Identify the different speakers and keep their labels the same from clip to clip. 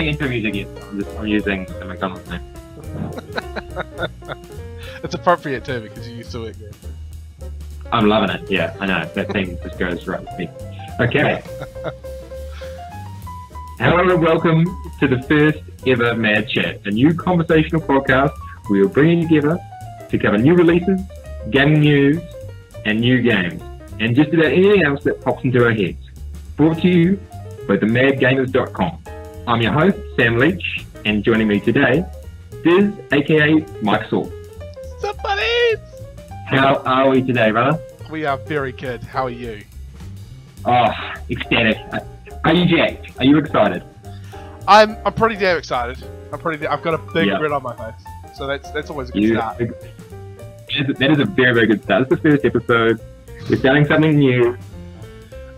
Speaker 1: any intro music yet. I'm using the McDonald's name.
Speaker 2: It's appropriate too because you used to it. Yeah.
Speaker 1: I'm loving it. Yeah, I know. That thing just goes right with me. Okay. Hello and welcome to the first ever Mad Chat, a new conversational podcast we are bringing together to cover new releases, gaming news, and new games, and just about anything else that pops into our heads. Brought to you by themadgamers.com. I'm your host, Sam Leach, and joining me today, Diz, aka Mike Saul.
Speaker 2: Somebody!
Speaker 1: How are we today, brother?
Speaker 2: We are very good. How are you?
Speaker 1: Oh, ecstatic. Are you jacked? Are you excited?
Speaker 2: I'm pretty damn excited. I've got a big
Speaker 1: Yeah.
Speaker 2: grin on my face, so that's always a good start.
Speaker 1: That is a very, very good start. It's the first episode. We're starting something new.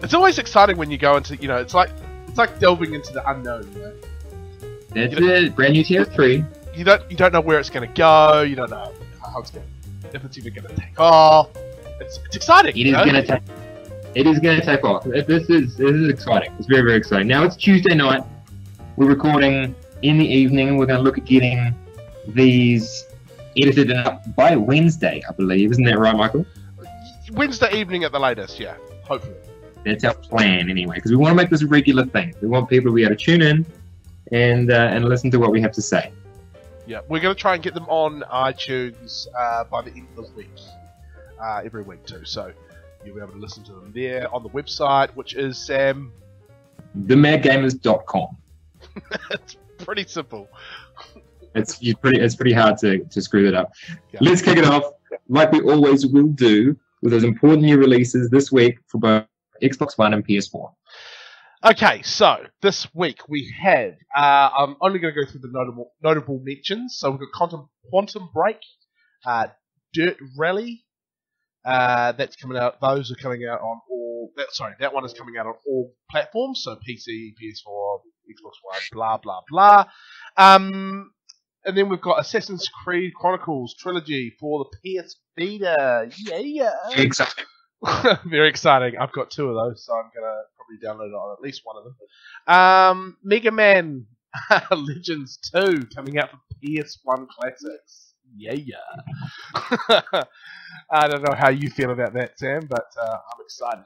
Speaker 2: It's always exciting when you go into, it's like delving into the unknown.
Speaker 1: That's it. Brand new TF3.
Speaker 2: You don't know where it's going to go. You don't know how it's going, if it's even going to take off. It's exciting.
Speaker 1: It is going to take. It is going to take off. This is exciting. It's very, very exciting. Now it's Tuesday night. We're recording in the evening. We're going to look at getting these edited up by Wednesday, I believe. Isn't that right, Michael?
Speaker 2: Wednesday evening at the latest. Yeah, hopefully.
Speaker 1: That's our plan anyway, because we want to make this a regular thing. We want people to be able to tune in and listen to what we have to say.
Speaker 2: Yeah, we're going to try and get them on iTunes by the end of the week, every week too. So you'll be able to listen to them there on the website, which is Sam.
Speaker 1: Themadgamers.com.
Speaker 2: It's pretty simple.
Speaker 1: It's pretty hard to screw that up.
Speaker 2: Yeah.
Speaker 1: Let's kick it off, like we always will do, with those important new releases this week for both Xbox One and PS4.
Speaker 2: Okay, so this week we have. I'm only going to go through the notable mentions. So we've got Quantum Break, Dirt Rally. That's coming out. Those are coming out on all. That one is coming out on all platforms. So PC, PS4, Xbox One, blah blah blah. And then we've got Assassin's Creed Chronicles Trilogy for the PS Vita. Yeah.
Speaker 1: Exactly.
Speaker 2: Very exciting. I've got two of those, so I'm gonna probably download it on at least one of them. Mega Man Legends 2 coming out for PS1 Classics. Yeah. I don't know how you feel about that, Sam, but I'm excited.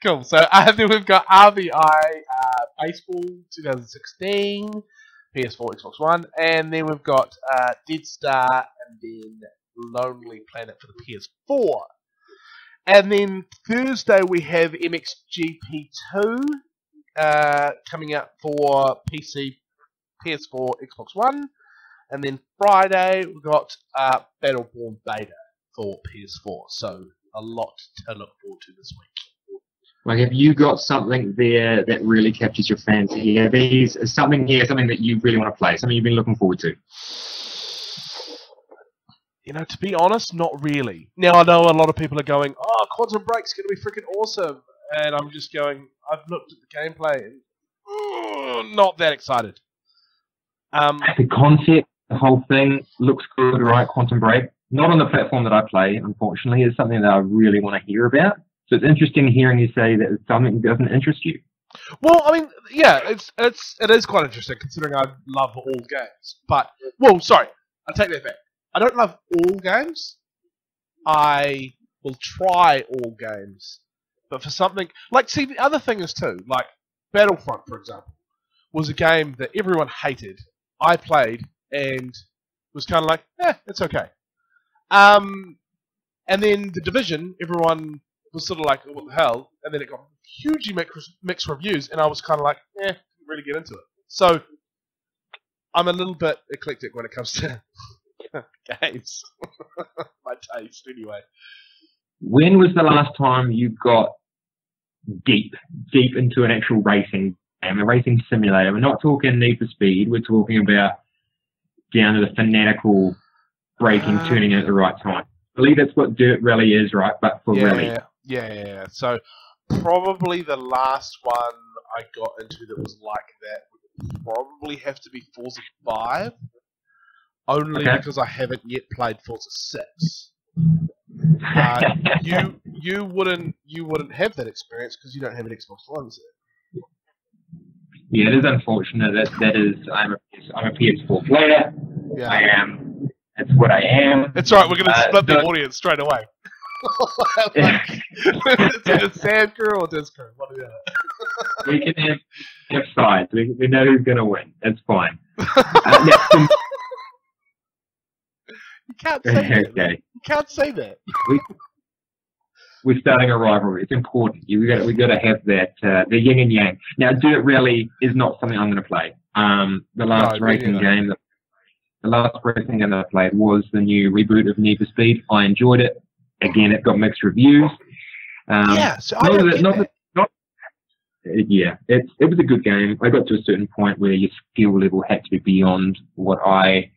Speaker 2: Cool. So then we've got RBI Baseball 2016, PS4, Xbox One, and then we've got Dead Star and then Lonely Planet for the PS4. And then Thursday we have MXGP2 coming out for PC, PS4, Xbox One. And then Friday we've got Battleborn Beta for PS4. So a lot to look forward to this week.
Speaker 1: Like, have you got something there that really captures your fancy? Something that you really want to play, something you've been looking forward to?
Speaker 2: To be honest, not really. Now, I know a lot of people are going, oh, Quantum Break's going to be freaking awesome. And I'm just going, I've looked at the gameplay and not that excited.
Speaker 1: The concept, the whole thing looks good, right? Quantum Break. Not on the platform that I play, unfortunately. It's something that I really want to hear about. So it's interesting hearing you say that it's something that doesn't interest you.
Speaker 2: Well, I mean, yeah, it is quite interesting considering I love all games. But, well, sorry, I take that back. I don't love all games. I will try all games. But for something... see, the other thing is too, Battlefront, for example, was a game that everyone hated. I played and was kind of like, it's okay. And then The Division, everyone was sort of like, what the hell? And then it got hugely mixed reviews, and I was kind of like, didn't really get into it. So, I'm a little bit eclectic when it comes to... games. My taste, anyway.
Speaker 1: When was the last time you got deep into an actual racing game, a racing simulator? We're not talking Need for Speed. We're talking about down to the fanatical braking, turning at the right time. I believe that's what Dirt Rally is, right? But for rally.
Speaker 2: Yeah. So probably the last one I got into that was like that would probably have to be Forza 5. Only because I haven't yet played Forza 6. You wouldn't have that experience because you don't have an Xbox One.
Speaker 1: Yeah, it is unfortunate. That is, I'm a PS4 player.
Speaker 2: Yeah.
Speaker 1: I am. That's what I am.
Speaker 2: It's alright, we're going to split the audience straight away. It's either Sam crew or Diz crew. One or the other.
Speaker 1: We can have sides. We know who's going to win. It's fine.
Speaker 2: You can't say that.
Speaker 1: Okay.
Speaker 2: You can't say that.
Speaker 1: We're starting a rivalry. It's important. We got to have that the yin and yang. Now, Dirt Rally is not something I'm going to play. The last racing game that I played was the new reboot of Need for Speed. I enjoyed it. Again, it got mixed reviews.
Speaker 2: So I don't get that.
Speaker 1: Yeah, it was a good game. I got to a certain point where your skill level had to be beyond what I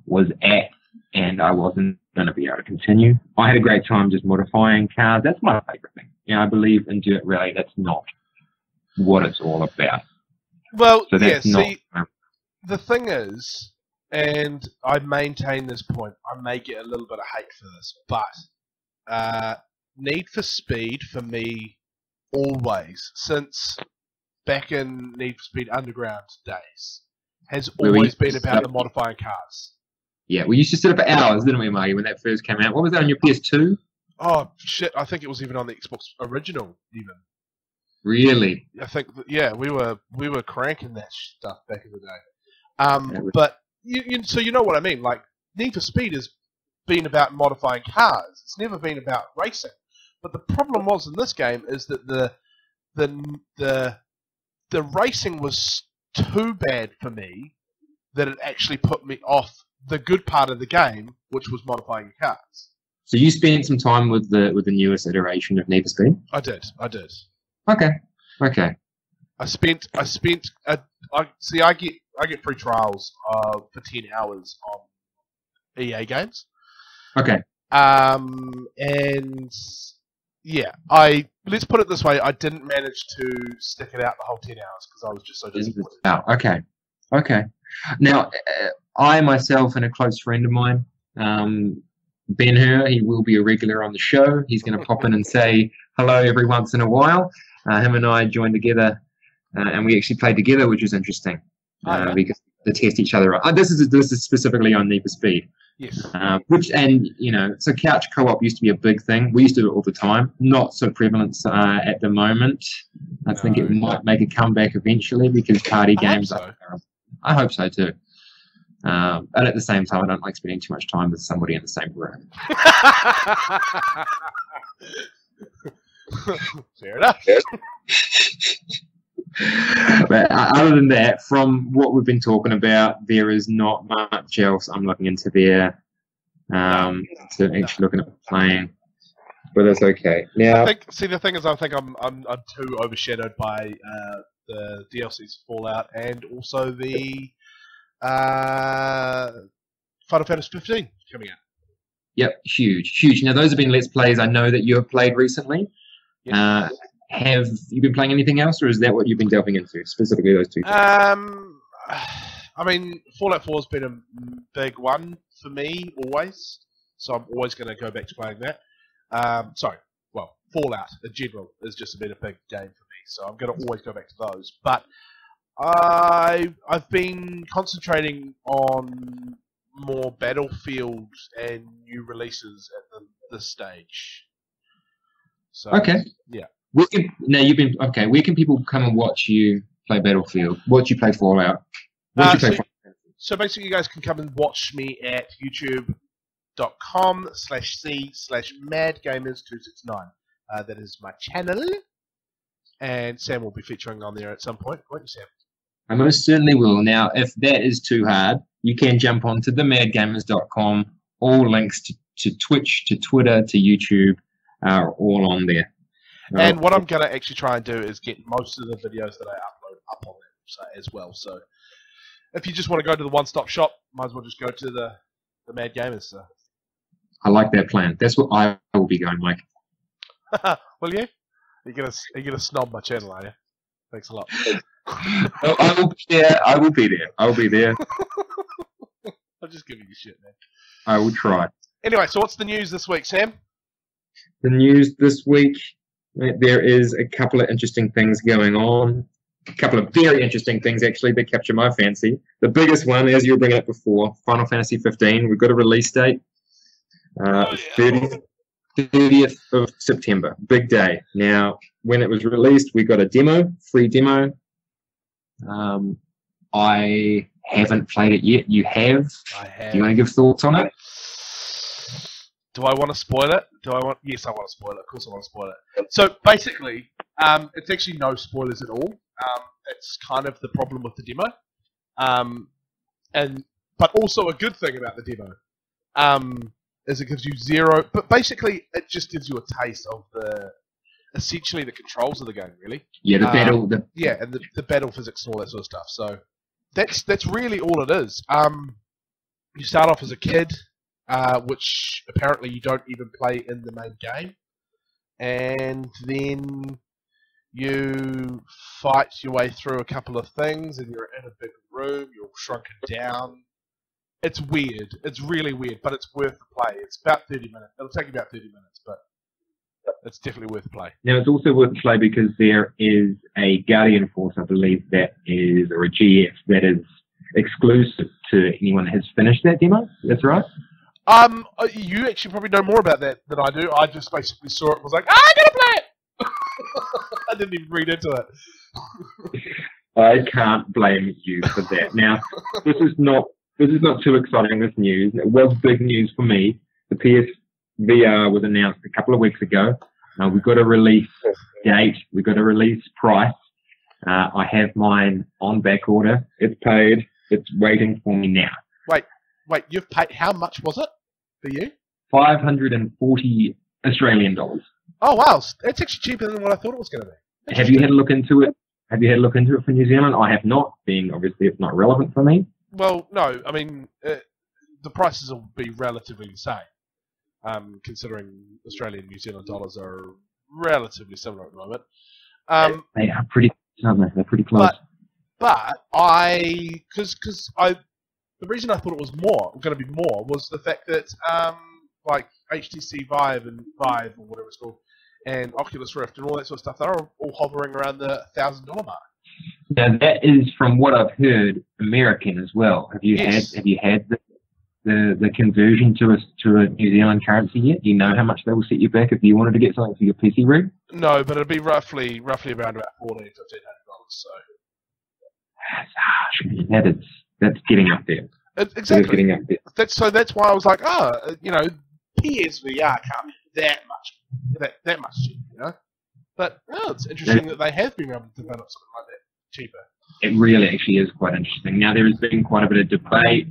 Speaker 1: was at, and I wasn't going to be able to continue. I had a great time just modifying cars. That's my favorite thing. I believe in Dirt Rally. That's not what it's all about.
Speaker 2: Well,
Speaker 1: so that's
Speaker 2: the thing is, and I maintain this point, I may get a little bit of hate for this, but Need for Speed, for me, always, since back in Need for Speed Underground days, has always been about the modifying cars.
Speaker 1: Yeah, we used to sit up for hours, didn't we, Margie, when that first came out? What was that on your PS2?
Speaker 2: Oh, shit, I think it was even on the Xbox original, even.
Speaker 1: Really?
Speaker 2: I think, yeah, we were cranking that stuff back in the day. But, so you know what I mean, like, Need for Speed has been about modifying cars. It's never been about racing. But the problem was in this game is that the racing was too bad for me that it actually put me off the good part of the game, which was modifying cars.
Speaker 1: So you spent some time with the newest iteration of Need for Speed?
Speaker 2: I did.
Speaker 1: Okay.
Speaker 2: I get free trials for 10 hours on EA games.
Speaker 1: Okay.
Speaker 2: And yeah, let's put it this way, I didn't manage to stick it out the whole 10 hours because I was just so disappointed.
Speaker 1: Oh, okay. Now, I myself and a close friend of mine, Ben Hur, he will be a regular on the show. He's going to pop in and say hello every once in a while. Him and I joined together, and we actually played together, which is interesting because to test each other out. This is specifically on Need for Speed.
Speaker 2: Yes.
Speaker 1: So couch co-op used to be a big thing. We used to do it all the time. Not so prevalent at the moment. I think it might make a comeback eventually because party games are terrible. I hope so too. And at the same time, I don't like spending too much time with somebody in the same room.
Speaker 2: Fair enough.
Speaker 1: But other than that, from what we've been talking about, there is not much else I'm looking into there to actually looking at playing. But that's okay. Now,
Speaker 2: the thing is, I think I'm too overshadowed by the DLC's Fallout and also the Final Fantasy 15 coming out.
Speaker 1: Yep, huge. Now, those have been Let's Plays I know that you have played recently. Yes. Have you been playing anything else, or is that what you've been delving into, specifically those two things?
Speaker 2: I mean, Fallout 4 has been a big one for me, always. So I'm always going to go back to playing that. Fallout in general has just been a big game for me, so I'm going to always go back to those. But I've been concentrating on more Battlefield and new releases at this stage. So,
Speaker 1: okay.
Speaker 2: Yeah.
Speaker 1: Where can people come and watch you play Battlefield? Watch you play Fallout?
Speaker 2: So basically, you guys can come and watch me at youtube.com/c/madgamers269. That is my channel, and Sam will be featuring on there at some point, won't you, Sam?
Speaker 1: I most certainly will. Now, if that is too hard, you can jump on to themadgamers.com. All links to Twitch, to Twitter, to YouTube are all on there.
Speaker 2: And what I'm going to actually try and do is get most of the videos that I upload up on that as well. So if you just want to go to the one-stop shop, might as well just go to the Mad Gamers. So.
Speaker 1: I like that plan. That's what I will be going, Mike.
Speaker 2: Will you? You're gonna snob my channel, are you? Thanks a lot.
Speaker 1: I will be there. I'm
Speaker 2: just giving you shit, man.
Speaker 1: I will try.
Speaker 2: Anyway, so what's the news this week, Sam?
Speaker 1: The news this week, there is a couple of interesting things going on. a couple of very interesting things actually that capture my fancy. The biggest one, as you were bringing up before, Final Fantasy 15. We've got a release date, 30th of September. Big day. Now, when it was released, we got a demo, free demo. I haven't played it yet. You have?
Speaker 2: I have.
Speaker 1: Do you want to give thoughts on it?
Speaker 2: Do I want to spoil it? Yes, I want to spoil it. Of course I want to spoil it. So basically, it's actually no spoilers at all. It's kind of the problem with the demo. But also a good thing about the demo is it gives you zero... But basically, it just gives you a taste of essentially the controls of the game, really.
Speaker 1: Yeah, the battle...
Speaker 2: Yeah, and the battle physics and all that sort of stuff. So that's really all it is. You start off as a kid... which apparently you don't even play in the main game, and then you fight your way through a couple of things, and you're in a big room, you're shrunken down. It's weird. It's really weird, but it's worth the play. It's about 30 minutes. It'll take you about 30 minutes, but it's definitely worth the play.
Speaker 1: Now, it's also worth the play because there is a Guardian Force, I believe, that is, or a GF, that is exclusive to anyone that has finished that demo. That's right?
Speaker 2: You actually probably know more about that than I do. I just basically saw it and was like, I gotta play it! I didn't even read into it.
Speaker 1: I can't blame you for that. Now, this is not too exciting, this news. It was big news for me. The PSVR was announced a couple of weeks ago. We've got a release date. We've got a release price. I have mine on back order. It's paid. It's waiting for me now.
Speaker 2: Wait, you've paid, how much was it for you?
Speaker 1: 540 Australian dollars.
Speaker 2: Oh wow, that's actually cheaper than what I thought it was going to be.
Speaker 1: Have you had a look into it? Have you had a look into it for New Zealand? I have not, being obviously it's not relevant for me.
Speaker 2: Well, no, I mean, the prices will be relatively the same, considering Australian and New Zealand dollars are relatively similar at the moment.
Speaker 1: They are pretty, aren't they? They're pretty close.
Speaker 2: But the reason I thought it was going to be more, was the fact that like HTC Vive or whatever it's called, and Oculus Rift and all that sort of stuff, they're all hovering around the $1,000 mark.
Speaker 1: Now that is, from what I've heard, American as well. Have you had the conversion to a New Zealand currency yet? Do you know how much they will set you back if you wanted to get something for your PC rig?
Speaker 2: No, but it'd be roughly around about $1,400 to $1,500. So
Speaker 1: that's harsh. That's getting up there.
Speaker 2: Exactly.
Speaker 1: Getting up there.
Speaker 2: That's why I was like, PSVR can't be that much cheaper, you know. But it's interesting that they have been able to develop something like that cheaper.
Speaker 1: It really actually is quite interesting. Now there has been quite a bit of debate.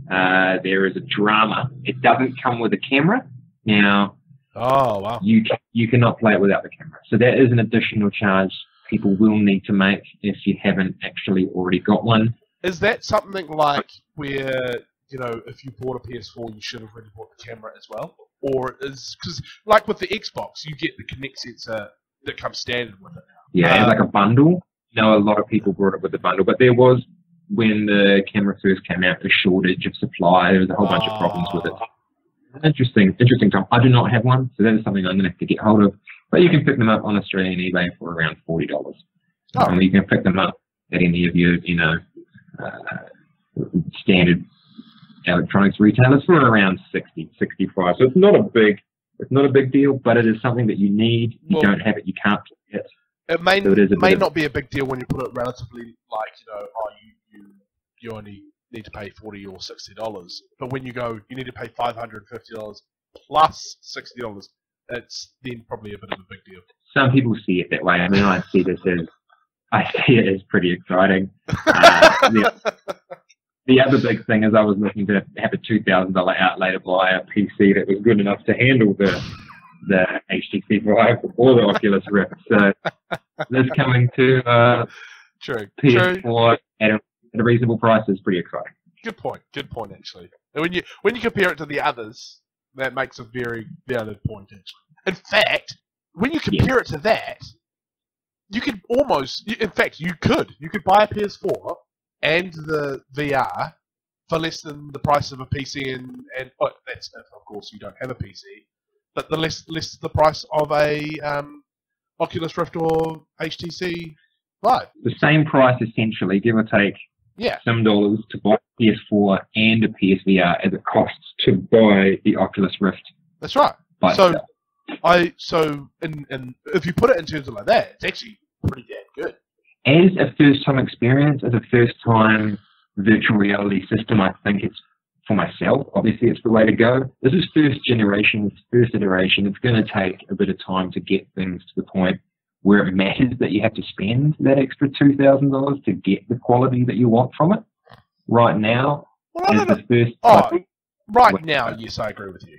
Speaker 1: There is a drama. It doesn't come with a camera. Now,
Speaker 2: oh wow,
Speaker 1: you cannot play it without the camera. So that is an additional charge people will need to make if you haven't actually already got one.
Speaker 2: Is that something like where, if you bought a PS4, you should have already bought the camera as well? Or because like with the Xbox, you get the Kinect sensor that comes standard with it now.
Speaker 1: Yeah, it's like a bundle. A lot of people brought it with the bundle, but there was, when the camera first came out, a shortage of supply. There was a whole bunch of problems with it. Interesting time. I do not have one, so that is something I'm going to have to get hold of. But you can pick them up on Australian eBay for around $40. You can pick them up at any of your, standard electronics retailers for around 60, 65. So it's not a big deal, but it is something that you need. If you don't have it, you can't get it.
Speaker 2: It may not be a big deal when you put it relatively like, you only need to pay $40 or $60. But when you go, you need to pay $550 plus $60, it's then probably a bit of a big deal.
Speaker 1: Some people see it that way. I mean, I see it as pretty exciting. The other big thing is I was looking to have a $2,000 outlay to buy a PC that was good enough to handle the HTC Vive or the Oculus Rift. So this coming to PS4 at a reasonable price is pretty exciting.
Speaker 2: Good point, actually. And when you compare it to the others, that makes a very valid point, actually. In fact, when you compare it to that, you could you could buy a PS4 and the VR for less than the price of a PC, and that's if, of course, you don't have a PC, but the less the price of a Oculus Rift or HTC Right.
Speaker 1: The same price essentially, give or take
Speaker 2: Yeah.
Speaker 1: some dollars to buy a PS4 and a PSVR as it costs to buy the Oculus Rift.
Speaker 2: That's right.
Speaker 1: by
Speaker 2: So
Speaker 1: itself.
Speaker 2: and if you put it in terms of like that, it's actually pretty damn good.
Speaker 1: As a first-time experience, as a first-time virtual reality system, I think it's, for myself, obviously it's the way to go. This is first generation, first iteration. It's going to take a bit of time to get things to the point where it matters that you have to spend that extra $2,000 to get the quality that you want from it. Right now,
Speaker 2: Well, I
Speaker 1: as
Speaker 2: don't know.
Speaker 1: the first...
Speaker 2: Oh, right now, yes, I agree with you.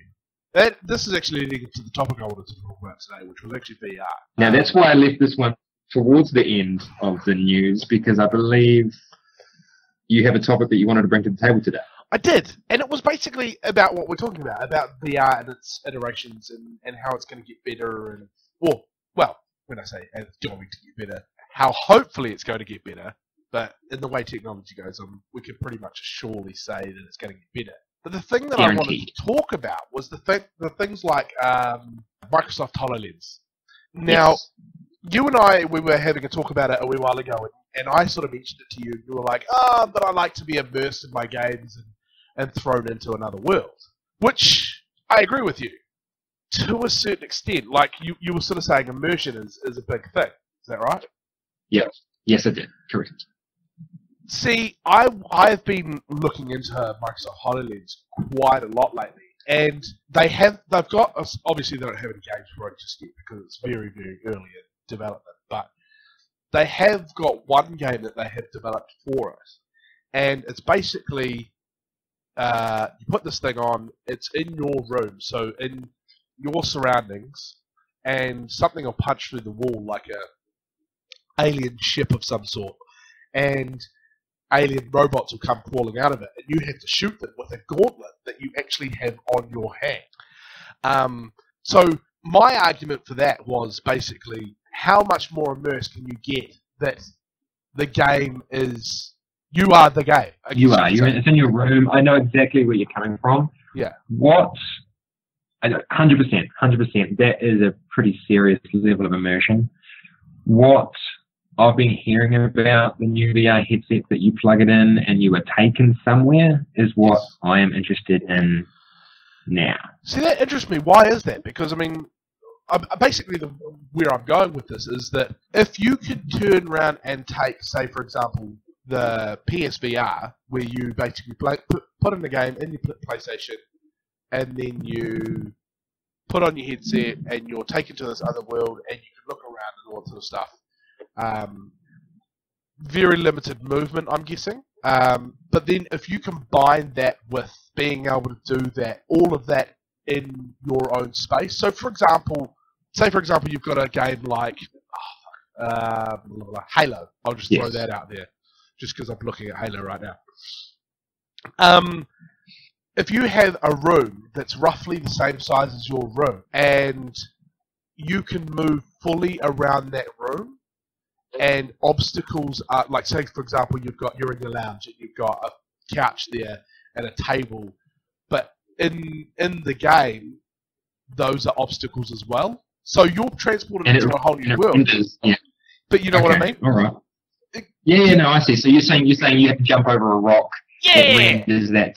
Speaker 2: This is actually leading to the topic I wanted to talk about today, which was actually VR.
Speaker 1: Now, that's why I left this one towards the end of the news, because I believe you have a topic that you wanted to bring to the table today.
Speaker 2: I did, and it was basically about what we're talking about VR and its iterations and how it's going to get better, and well, when I say it's going to get better, how hopefully it's going to get better, but in the way technology goes on, we can pretty much surely say that it's going to get better. But the thing that I wanted
Speaker 1: Guaranteed.
Speaker 2: to talk about was the things like Microsoft HoloLens. Now,
Speaker 1: Yes.
Speaker 2: you and I, we were having a talk about it a wee while ago, and I sort of mentioned it to you, and you were like, but I like to be immersed in my games and thrown into another world. Which, I agree with you, to a certain extent. Like, you were sort of saying immersion is a big thing. Is that right?
Speaker 1: Yes. Yes, I did. Correct.
Speaker 2: See, I've been looking into Microsoft HoloLens quite a lot lately, and they've got, obviously they don't have any games for it just yet because it's very, very early in development, but they have got one game that they have developed for it, and it's basically, you put this thing on, it's in your room, so in your surroundings, and something will punch through the wall like a alien ship of some sort, and alien robots will come crawling out of it, and you have to shoot them with a gauntlet that you actually have on your hand. So my argument for that was basically, how much more immersed can you get that the game is, you are the game?
Speaker 1: You are. It's in your room. I know exactly where you're coming from.
Speaker 2: Yeah.
Speaker 1: 100%. That is a pretty serious level of immersion. What I've been hearing about the new VR headset that you plug it in and you are taken somewhere is what I am interested in now.
Speaker 2: See, that interests me. Why is that? Because, I mean, basically where I'm going with this is that if you could turn around and take, say, for example, the PSVR, where you basically put in the game in your PlayStation, and then you put on your headset and you're taken to this other world and you can look around and all that sort of stuff. Very limited movement, I'm guessing. But then if you combine that with being able to do that, all of that in your own space. So, for example, you've got a game like Halo. I'll just throw that out there, just because I'm looking at Halo right now. If you have a room that's roughly the same size as your room, and you can move fully around that room, and obstacles are, like, say for example, you're in your lounge and you've got a couch there and a table, but in the game, those are obstacles as well. So you're transported into a whole new world. But you know what I mean?
Speaker 1: All right. No, I see. So you're saying you have to jump over a rock.
Speaker 2: Yeah.
Speaker 1: Does that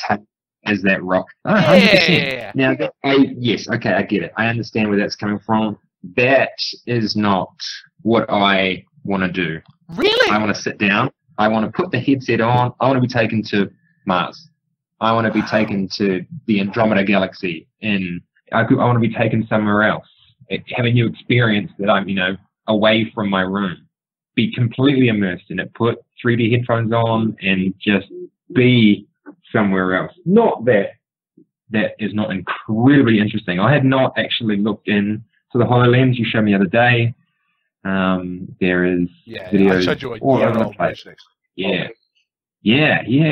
Speaker 1: as that rock? Oh,
Speaker 2: Yeah.
Speaker 1: 100%. Now, yes, okay, I get it. I understand where that's coming from. That is not what I want to do.
Speaker 2: Really?
Speaker 1: I want to sit down. I want to put the headset on. I want to be taken to Mars. I want to be taken to the Andromeda Galaxy. I want to be taken somewhere else. Have a new experience that I'm, away from my room. Be completely immersed in it. Put 3D headphones on and just be somewhere else. Not that is not incredibly interesting. I had not actually looked into the HoloLens you showed me the other day. There is videos
Speaker 2: I showed you
Speaker 1: all over the place. Yeah,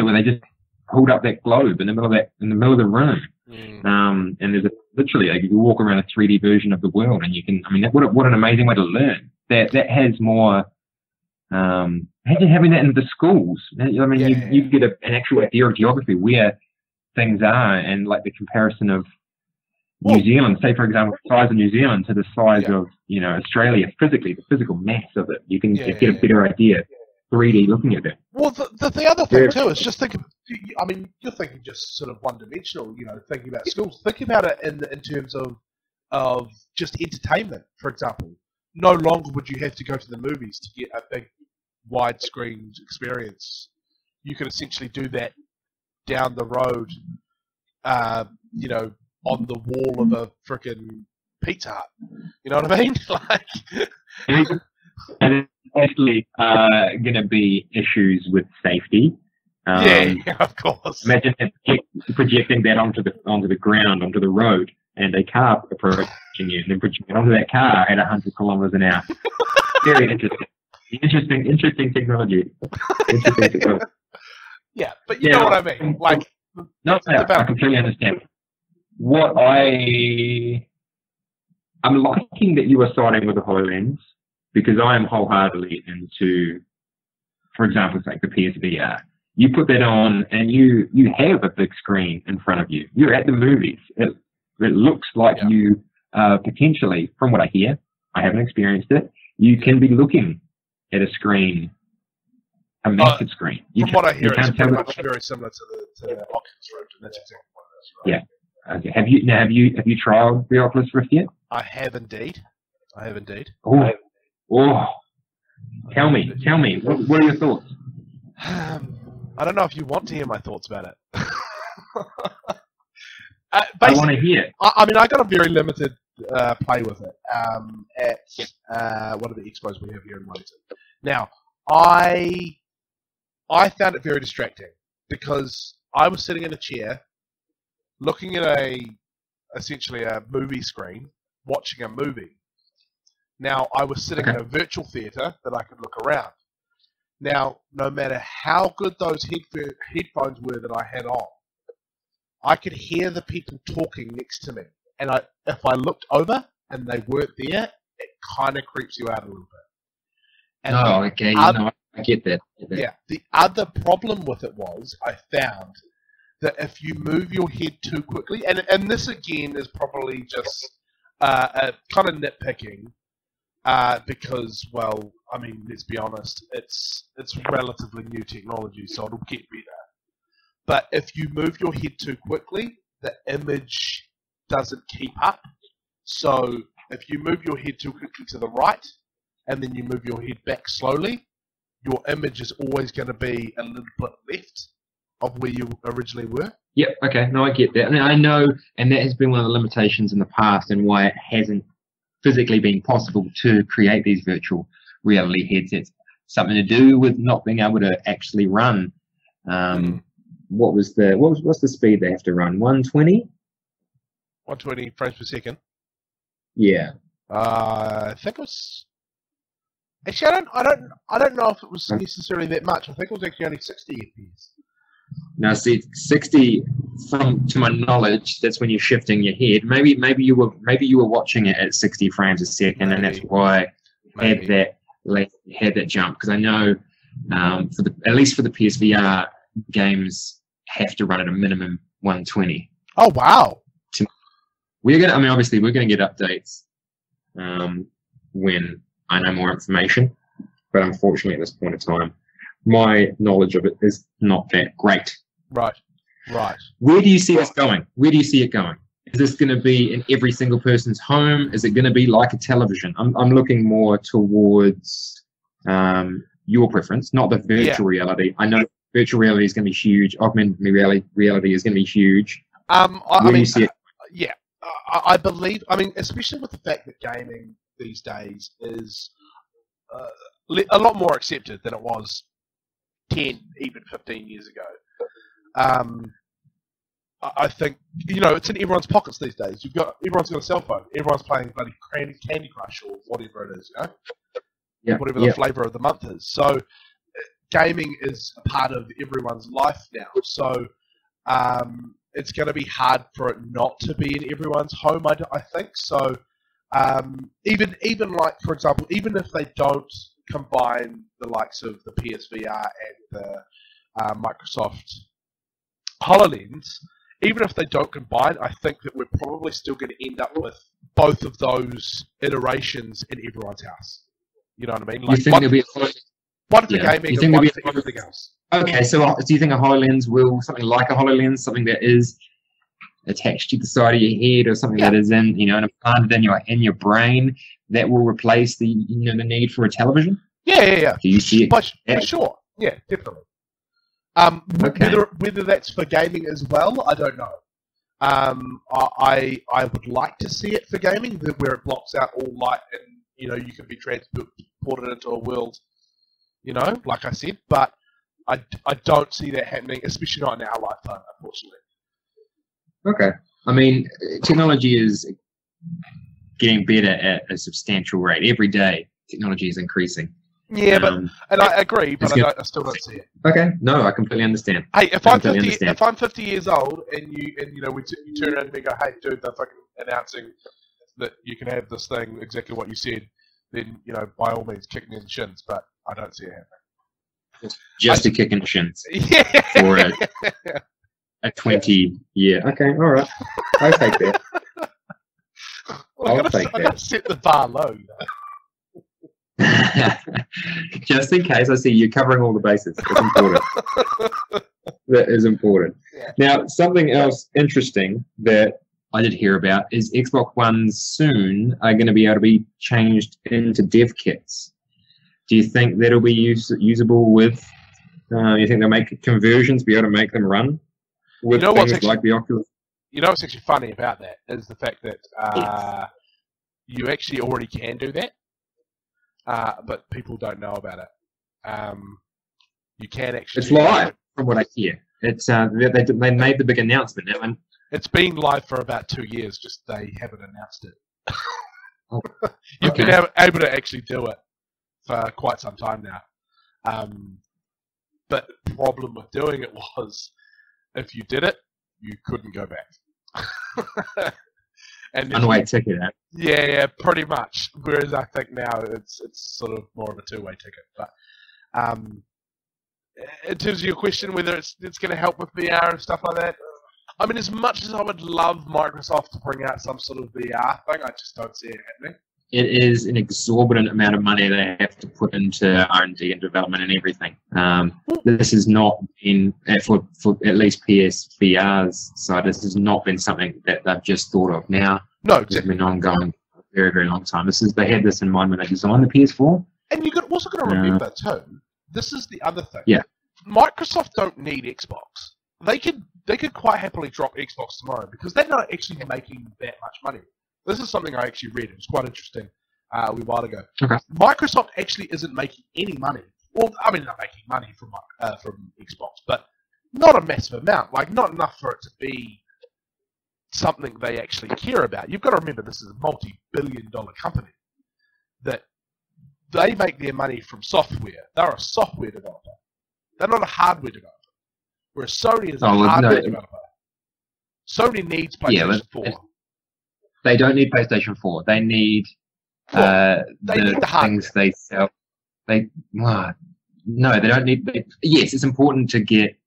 Speaker 1: where they just hold up that globe in the middle of the room. And there's literally you can walk around a 3D version of the world, and you can. I mean, what an amazing way to learn. That has more. Having that in the schools. I mean, you get an actual idea of geography, where things are, and like the comparison of New Zealand, say for example, the size of New Zealand to the size
Speaker 2: Yeah.
Speaker 1: of, you know, Australia physically, the physical mass of it. You can
Speaker 2: Yeah,
Speaker 1: get a better idea 3D looking at it.
Speaker 2: Well, the other thing
Speaker 1: Yeah.
Speaker 2: too is just think. I mean, you're thinking just sort of one-dimensional. You know, thinking about schools. Think about it in terms of just entertainment. For example, no longer would you have to go to the movies to get a big widescreen experience. You could essentially do that down the road. You know, on the wall of a freaking Pizza Hut. You know what I mean? Like,
Speaker 1: And it's actually going to be issues with safety.
Speaker 2: yeah, of course.
Speaker 1: Imagine projecting that onto the ground, onto the road, and a car approaching you, and then projecting onto that car at 100 kilometers an hour. Very interesting. Interesting technology. Interesting technology.
Speaker 2: Yeah, but you know what I mean. Like,
Speaker 1: No, I completely understand. What I'm liking that you are starting with the HoloLens, because I am wholeheartedly into, for example, like the PSVR. You put that on and you have a big screen in front of you. You're at the movies. It looks like you potentially, from what I hear, I haven't experienced it, you can be looking at a screen, a massive screen.
Speaker 2: From what I hear, it's pretty much very similar to the Oculus Rift, and that's exactly what it is. Right?
Speaker 1: Yeah. Okay. Have you tried the Oculus Rift yet?
Speaker 2: I have indeed.
Speaker 1: Oh. Tell me. What are your thoughts?
Speaker 2: I don't know if you want to hear my thoughts about it.
Speaker 1: I want to hear.
Speaker 2: I mean, I got a very limited play with it at one of the expos we have here in Wellington. Now, I found it very distracting because I was sitting in a chair looking at essentially a movie screen, watching a movie. Now, I was sitting in a virtual theatre that I could look around. Now, no matter how good those headphones were that I had on, I could hear the people talking next to me. And if I looked over and they weren't there, it kind of creeps you out a little bit. And
Speaker 1: okay. I get that.
Speaker 2: Yeah. The other problem with it was I found that if you move your head too quickly, and this again is probably just kind of nitpicking, because, well, I mean, let's be honest, it's relatively new technology, so it'll get better. But if you move your head too quickly, the image doesn't keep up. So if you move your head too quickly to the right, and then you move your head back slowly, your image is always going to be a little bit left of where you originally were.
Speaker 1: Yep, okay, no, I get that. I mean, I know, and that has been one of the limitations in the past and why it hasn't physically been possible to create these virtual reality headsets. Something to do with not being able to actually run. What's the speed they have to run? 120?
Speaker 2: 120 frames per second.
Speaker 1: Yeah.
Speaker 2: I think it was. Actually, I don't know if it was necessarily that much. I think it was actually only 60 FPS.
Speaker 1: Now, see, 60, to my knowledge, that's when you're shifting your head. Maybe you were watching it at 60 frames a second, and that's why had that jump. Because I know, at least for the PSVR, games have to run at a minimum 120.
Speaker 2: Oh wow!
Speaker 1: Obviously, we're gonna get updates when I know more information. But unfortunately, at this point in time, my knowledge of it is not that great.
Speaker 2: Right.
Speaker 1: Where do you see this going? Where do you see it going? Is this going to be in every single person's home? Is it going to be like a television? I'm looking more towards your preference, not the virtual reality. I know virtual reality is going to be huge. Augmented reality is going to be huge.
Speaker 2: I mean,
Speaker 1: see it?
Speaker 2: Yeah, I believe. I mean, especially with the fact that gaming these days is a lot more accepted than it was 10, even 15 years ago. I think, it's in everyone's pockets these days. Everyone's got a cell phone. Everyone's playing bloody Candy Crush or whatever it is, whatever the flavour of the month is. So gaming is a part of everyone's life now. So it's going to be hard for it not to be in everyone's home, I think. So even like, for example, even if they don't combine the likes of the PSVR and the Microsoft HoloLens, even if they don't combine, I think that we're probably still going to end up with both of those iterations in everyone's house. You know what I mean?
Speaker 1: You think there'll be
Speaker 2: one for gaming and one for everything else.
Speaker 1: Okay, so do you think a HoloLens will, something like a HoloLens, something that is attached to the side of your head, or something that is in, implanted in your brain, that will replace the the need for a television?
Speaker 2: Yeah.
Speaker 1: Do you see it?
Speaker 2: For sure. Yeah, definitely.
Speaker 1: Okay.
Speaker 2: Whether that's for gaming as well, I don't know. I would like to see it for gaming, where it blocks out all light and you can be transported into a world, like I said. But I don't see that happening, especially not in our lifetime, unfortunately.
Speaker 1: Okay. I mean, technology is getting better at a substantial rate. Every day, technology is increasing.
Speaker 2: Yeah, and I agree, but I still don't see it.
Speaker 1: Okay, no, I completely understand.
Speaker 2: Hey, if I'm 50 years old, and you turn around and we go, hey, dude, they're fucking announcing that you can have this thing, exactly what you said, then by all means, kick me in the shins. But I don't see it happening.
Speaker 1: Just a kick in the shins.
Speaker 2: Yeah.
Speaker 1: For a 20-year. Okay, all right. I'll take that.
Speaker 2: I gotta set the bar low.
Speaker 1: Just in case, I see you're covering all the bases. That's important. That is important.
Speaker 2: Yeah.
Speaker 1: Now, something else interesting that I did hear about is Xbox Ones soon are going to be able to be changed into dev kits. Do you think that'll be usable with? You think they'll make conversions, be able to make them run with things like the Oculus?
Speaker 2: What's actually funny about that is the fact that you actually already can do that. But people don't know about it. You can actually.
Speaker 1: It's live, from what I hear. It's they made the big announcement now, and
Speaker 2: it's been live for about 2 years. Just they haven't announced it.
Speaker 1: Oh,
Speaker 2: You've been able to actually do it for quite some time now. But the problem with doing it was, if you did it, you couldn't go back. And
Speaker 1: one-way ticket.
Speaker 2: Yeah, pretty much. Whereas I think now it's sort of more of a two-way ticket. But in terms of your question, whether it's going to help with VR and stuff like that, I mean, as much as I would love Microsoft to bring out some sort of VR thing, I just don't see it happening.
Speaker 1: It is an exorbitant amount of money they have to put into R&D and development and everything. This has not been, for at least PSVR's side, this has not been something that they've just thought of now.
Speaker 2: No, exactly.
Speaker 1: It's been ongoing for a very, very long time. They had this in mind when they designed the PS4.
Speaker 2: And you've also got to remember, too, this is the other thing.
Speaker 1: Yeah.
Speaker 2: Microsoft don't need Xbox. They could quite happily drop Xbox tomorrow because they're not actually making that much money. This is something I actually read. It was quite interesting a wee while ago.
Speaker 1: Okay.
Speaker 2: Microsoft actually isn't making any money. Well, I mean, they're making money from Xbox, but not a massive amount. Like, not enough for it to be something they actually care about. You've got to remember, this is a multi-billion-dollar company that they make their money from software. They're a software developer. They're not a hardware developer. Whereas Sony is a hardware developer. Sony needs PlayStation 4.
Speaker 1: They don't need PlayStation 4. They need the things they sell. No, they don't need. Yes, it's important to get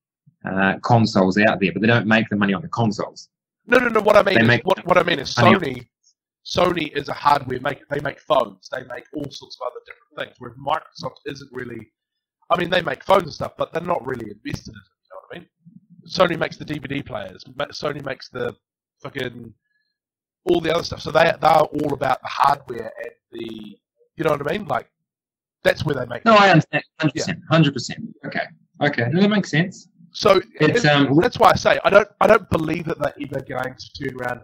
Speaker 1: consoles out there, but they don't make the money on the consoles.
Speaker 2: No. What I mean is Sony is a hardware maker. They make phones. They make all sorts of other different things. Whereas Microsoft isn't really. I mean, they make phones and stuff, but they're not really invested in it. You know what I mean? Sony makes the DVD players. Sony makes the fucking all the other stuff. So they're all about the hardware and the, you know what I mean? Like, that's where they make.
Speaker 1: No, I understand. 100%. Okay. No, that makes sense.
Speaker 2: So that's why I say I don't believe that they're ever going to turn around,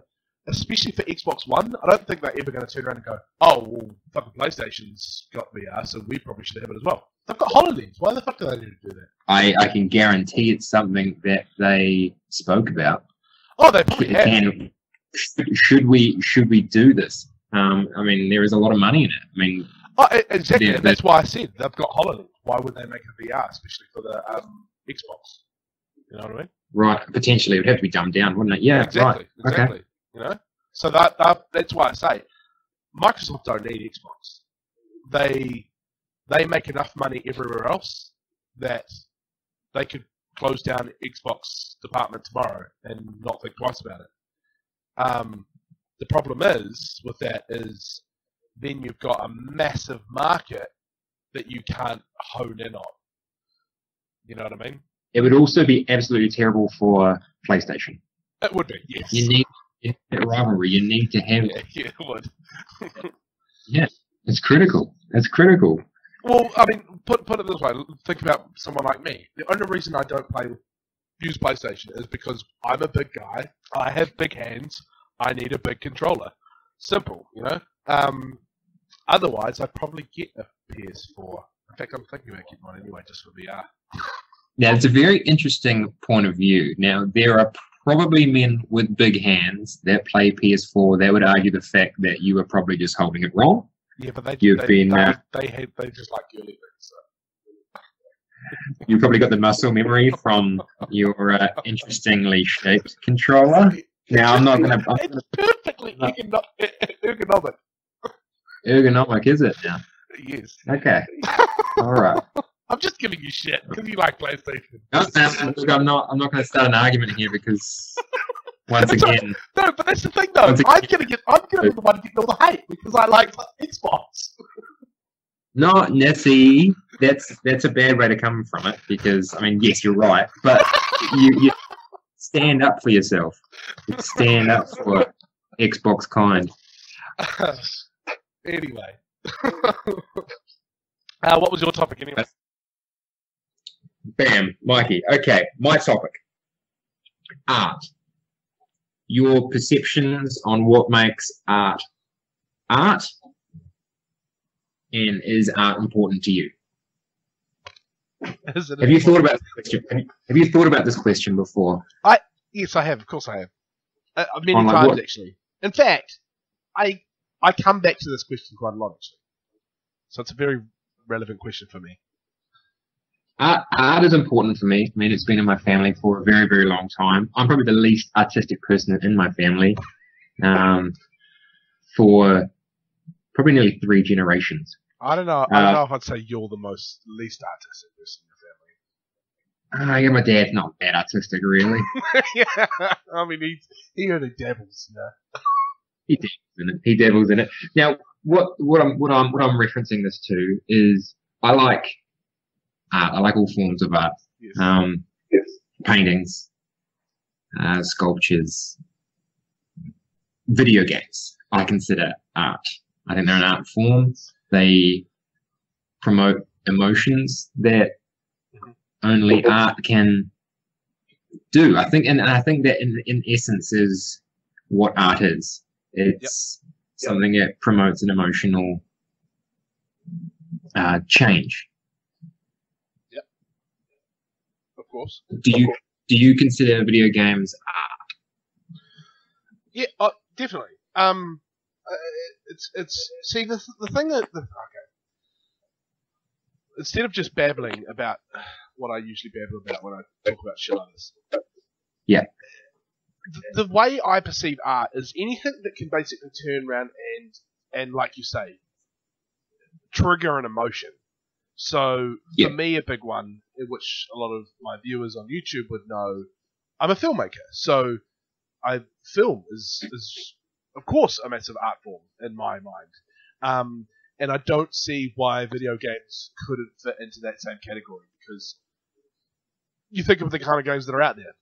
Speaker 2: especially for Xbox One. I don't think they're ever going to turn around and go, oh, well, fucking PlayStation's got VR, so we probably should have it as well. They've got HoloLens. Why the fuck do they need to do that?
Speaker 1: I can guarantee it's something that they spoke about.
Speaker 2: Oh, they probably have.
Speaker 1: Should we do this? I mean, there is a lot of money in it. I mean,
Speaker 2: exactly. That's why I said they've got HoloLens. Why would they make a VR, especially for the Xbox? You know what I mean?
Speaker 1: Right. Potentially, it would have to be dumbed down, wouldn't it? Yeah.
Speaker 2: Exactly.
Speaker 1: Right.
Speaker 2: Exactly.
Speaker 1: Okay.
Speaker 2: You know. So that's why I say Microsoft don't need Xbox. They make enough money everywhere else that they could close down Xbox department tomorrow and not think twice about it. The problem is with that is then you've got a massive market that you can't hone in on. You know what I mean?
Speaker 1: It would also be absolutely terrible for PlayStation.
Speaker 2: It would be, yes.
Speaker 1: You need that rivalry. You need to have it.
Speaker 2: Yeah, it would.
Speaker 1: Yeah, it's critical. It's critical.
Speaker 2: Well, I mean, put it this way. Think about someone like me. The only reason I don't use PlayStation is because I'm a big guy. I have big hands. I need a big controller. Simple, you know? Otherwise, I'd probably get a PS4. In fact, I'm thinking about getting one anyway, just for VR.
Speaker 1: Now, it's a very interesting point of view. Now, there are probably men with big hands that play PS4 that would argue the fact that you were probably just holding it wrong.
Speaker 2: Yeah, but they
Speaker 1: just like
Speaker 2: girly things. So.
Speaker 1: You probably got the muscle memory from your interestingly shaped controller. Now, I'm not going to...
Speaker 2: It's perfectly ergonomic.
Speaker 1: Ergonomic, is it now?
Speaker 2: Yes.
Speaker 1: Okay. All right.
Speaker 2: I'm just giving you shit because you like PlayStation.
Speaker 1: Look, I'm not going to start an argument here because once again.
Speaker 2: No, but that's the thing though. I'm gonna be the one getting all the hate because I like Xbox.
Speaker 1: No, Nessie, that's a bad way to come from it because I mean, yes, you're right, but you stand up for yourself. Stand up for Xbox kind.
Speaker 2: Anyway, what was your topic anyway?
Speaker 1: Bam, Mikey. Okay, my topic. Art. Your perceptions on what makes art art, and is art important to you? Have you thought about this question? Have you thought about this question before?
Speaker 2: Yes, I have. Of course, I have. Many times, actually. In fact, I come back to this question quite a lot, actually. So it's a very relevant question for me.
Speaker 1: Art is important for me. I mean, it's been in my family for a very, very long time. I'm probably the least artistic person in my family for probably nearly 3 generations.
Speaker 2: I don't know if I'd say you're the least artistic person in your family.
Speaker 1: Yeah, my dad's not that artistic, really.
Speaker 2: Yeah, I mean, he only dabbles, you know.
Speaker 1: He dabbles in it. Now, what I'm referencing this to is I like art. I like all forms of art. Yes. Paintings, sculptures, video games. I consider art. I think they're an art form. They promote emotions that only art can do. I think that in essence is what art is. It's something that promotes an emotional change.
Speaker 2: Yep. Of course.
Speaker 1: Do you consider video games art?
Speaker 2: Yeah, definitely. It's see the thing that okay. Instead of just babbling about what I usually babble about when I talk about shit like this.
Speaker 1: Yeah.
Speaker 2: The way I perceive art is anything that can basically turn around and like you say, trigger an emotion. So for me, a big one, which a lot of my viewers on YouTube would know, I'm a filmmaker. So film is of course a massive art form in my mind. And I don't see why video games couldn't fit into that same category because you think of the kind of games that are out there.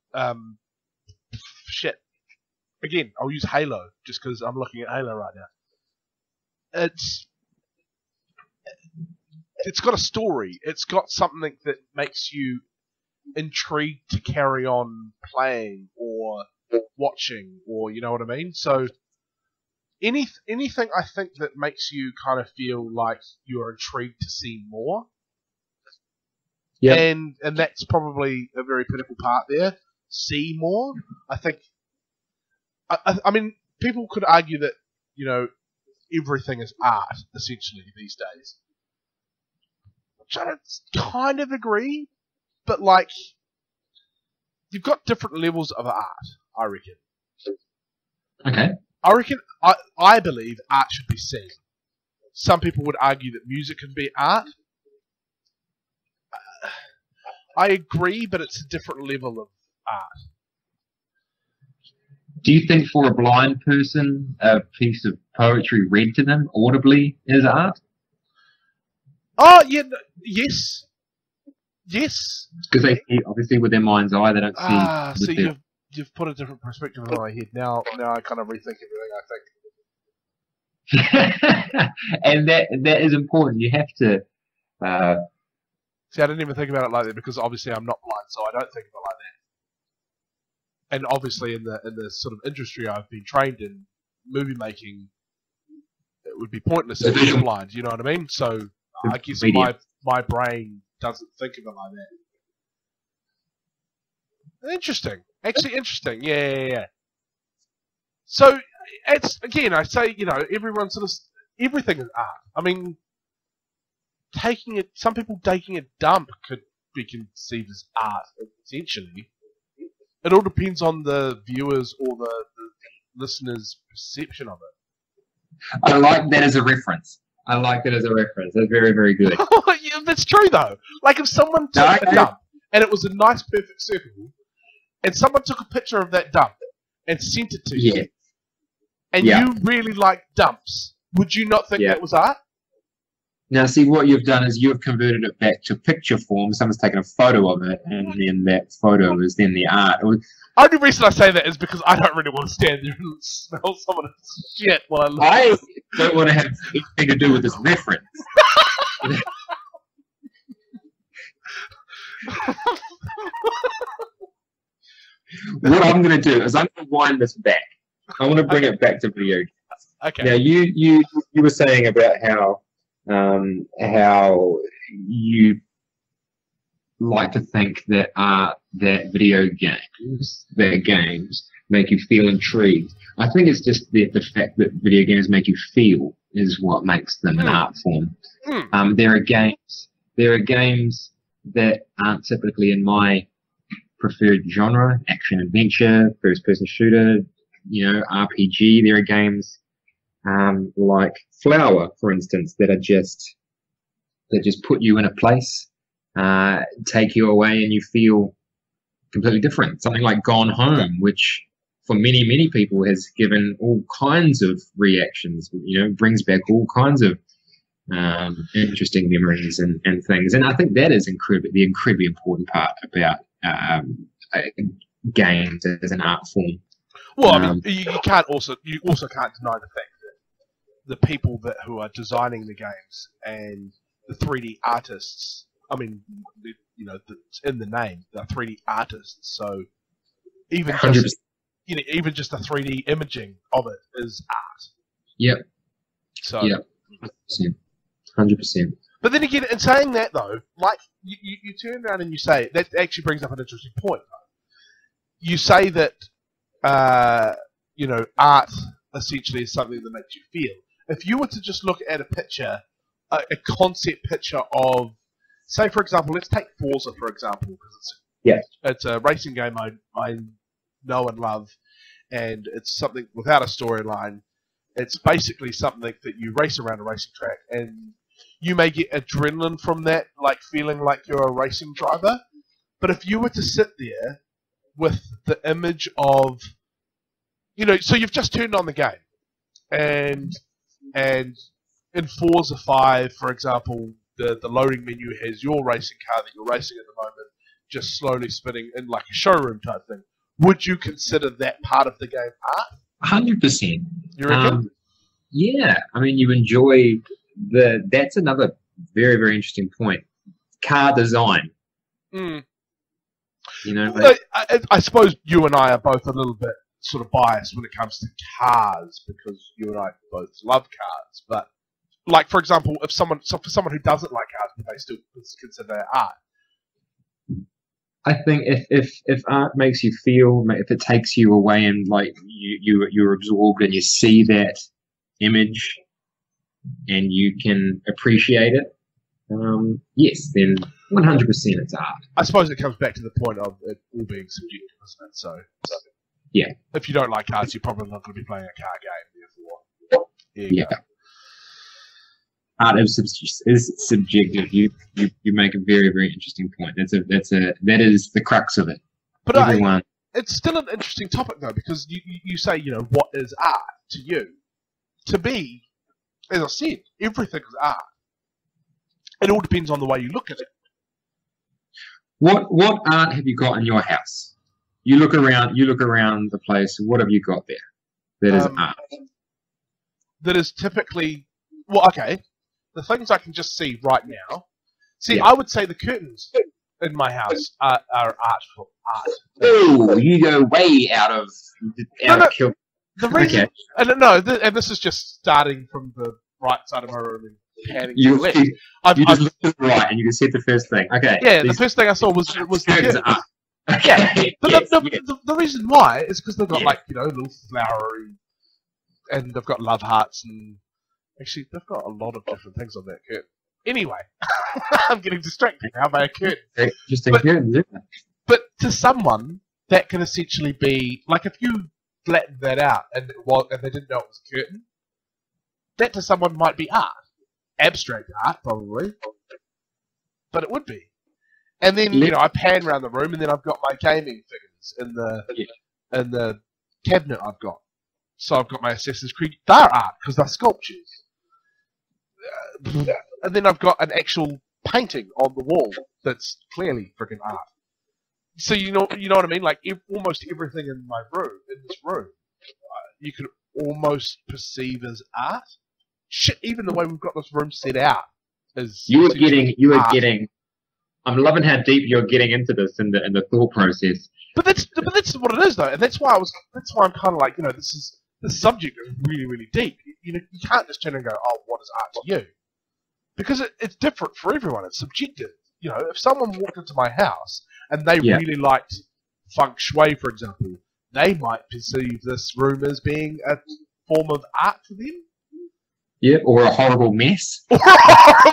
Speaker 2: Shit. Again, I'll use Halo just because I'm looking at Halo right now. It's got a story. It's got something that makes you intrigued to carry on playing or watching, or you know what I mean. So anything I think that makes you kind of feel like you're intrigued to see more. Yeah. And that's probably a very pivotal part there. See more. I think. I mean, people could argue that everything is art essentially these days, which I kind of agree. But like, you've got different levels of art. I reckon.
Speaker 1: Okay.
Speaker 2: I reckon. I believe art should be seen. Some people would argue that music can be art. I agree, but it's a different level of art.
Speaker 1: Do you think for a blind person, a piece of poetry read to them audibly is art?
Speaker 2: Oh, yeah, yes. Yes.
Speaker 1: Because they see, obviously, with their mind's eye, they don't see.
Speaker 2: So you've put a different perspective in my head. Now I kind of rethink everything, I think.
Speaker 1: And that is important. You have to.
Speaker 2: See, I didn't even think about it like that because obviously I'm not blind, so I don't think of it like that. And obviously in the sort of industry I've been trained in, movie making, it would be pointless if you're blind. You know what I mean? So I guess my brain doesn't think of it like that. Interesting. Actually interesting. Yeah. So it's again, I say, everyone sort of everything is art. I mean, some people taking a dump could be conceived as art, essentially. It all depends on the viewers or the listeners' perception of it.
Speaker 1: I like that as a reference. That's very, very good.
Speaker 2: Yeah, that's true, though. Like, if someone took a dump, and it was a nice, perfect circle, and someone took a picture of that dump and sent it to you, and you really like dumps, would you not think that was art?
Speaker 1: Now, see, what you've done is you've converted it back to picture form. Someone's taken a photo of it, and then that photo is then the art.
Speaker 2: Only reason I say that is because I don't really want to stand there and smell someone's shit while I look.
Speaker 1: I don't want to have anything to do with this reference. What I'm going to do is I'm going to wind this back. I want to bring it back to video games.
Speaker 2: Okay.
Speaker 1: Now, you were saying about how you like to think that video games make you feel intrigued. I think it's just the fact that video games make you feel is what makes them an art form. There are games that aren't typically in my preferred genre: action adventure, first person shooter, RPG. There are games like Flower, for instance, that just put you in a place, take you away, and you feel completely different. Something like Gone Home, which for many, many people has given all kinds of reactions, brings back all kinds of interesting memories and things. And I think that is the incredibly important part about games as an art form.
Speaker 2: Well, I mean, you also can't deny the fact that the people who are designing the games and the 3D artists, I mean, it's in the name, they're 3D artists. So even just the 3D imaging of it is art.
Speaker 1: Yep.
Speaker 2: So.
Speaker 1: Yep. 100%.
Speaker 2: But then again, in saying that though, like you turn around and you say that actually brings up an interesting point. You say that art essentially is something that makes you feel. If you were to just look at a picture, a concept picture of, say for example, let's take Forza for example, because it's a racing game I know and love, and it's something without a storyline. It's basically something that you race around a racing track, and you may get adrenaline from that, like feeling like you're a racing driver. But if you were to sit there with the image of, so you've just turned on the game, and in Forza 5, for example, the loading menu has your racing car that you're racing at the moment, just slowly spinning in like a showroom type thing. Would you consider that part of the game art?
Speaker 1: 100%.
Speaker 2: You reckon?
Speaker 1: Yeah, I mean, you enjoy that's another very, very interesting point. Car design.
Speaker 2: I suppose you and I are both a little bit sort of biased when it comes to cars because you and I both love cars. But, like, for example, for someone who doesn't like cars, would they still consider that art?
Speaker 1: I think if art makes you feel, if it takes you away and like you're absorbed and you see that image and you can appreciate it, yes, then 100% it's art.
Speaker 2: I suppose it comes back to the point of it all being subjective, isn't it? So
Speaker 1: yeah,
Speaker 2: if you don't like cars, you're probably not going to be playing a car game. Therefore,
Speaker 1: yeah. art is subjective. You make a very, very interesting point. That is the crux of it.
Speaker 2: But
Speaker 1: Everyone.
Speaker 2: It's still an interesting topic though, because you say, you know, what is art to you? To me, as I said, everything is art. It all depends on the way you look at it.
Speaker 1: What art have you got in your house? You look around the place. What have you got there? That is art.
Speaker 2: That is typically, well, okay. The things I can just see right now. See,
Speaker 1: Yeah.
Speaker 2: I would say the curtains in my house are artful art.
Speaker 1: Oh, you go way out of kilter.
Speaker 2: The reason,
Speaker 1: Okay.
Speaker 2: and this is just starting from the right side of my room and panning to
Speaker 1: You
Speaker 2: the left.
Speaker 1: you just look to the right and you can see the first thing. Okay.
Speaker 2: Yeah, the
Speaker 1: These
Speaker 2: first thing I saw was the
Speaker 1: curtains
Speaker 2: curtains.
Speaker 1: are art.
Speaker 2: Yeah,
Speaker 1: Okay.
Speaker 2: but
Speaker 1: Yes,
Speaker 2: the,
Speaker 1: yes.
Speaker 2: the reason why is because they've got
Speaker 1: Yeah.
Speaker 2: like, you know, little flowery, and they've got love hearts, and actually they've got a lot of different things on that curtain. Anyway, I'm getting distracted now by a curtain.
Speaker 1: Interesting
Speaker 2: But-
Speaker 1: curtains, isn't it?
Speaker 2: But to someone, that can essentially be like if you flattened that out and they didn't know it was a curtain, that to someone might be art, abstract art probably, but it would be. And then you know I pan around the room, and then I've got my gaming figures in the cabinet I've got. So I've got my Assassin's Creed. They're art because they're sculptures. And then I've got an actual painting on the wall that's clearly freaking art. So you know what I mean? Like almost everything in this room, you could almost perceive as art. Shit, even the way we've got this room set out is.
Speaker 1: You were
Speaker 2: art.
Speaker 1: getting. I'm loving how deep you're getting into this in the thought process.
Speaker 2: But that's what it is though, and that's why I'm kind of like, you know, this subject is really, really deep. You know, you can't just turn and go, oh, what is art to you? Because it's different for everyone. It's subjective. You know, if someone walked into my house and they
Speaker 1: Yeah.
Speaker 2: really liked feng shui, for example, they might perceive this room as being a form of art to them.
Speaker 1: Yeah, or a horrible mess.
Speaker 2: Or a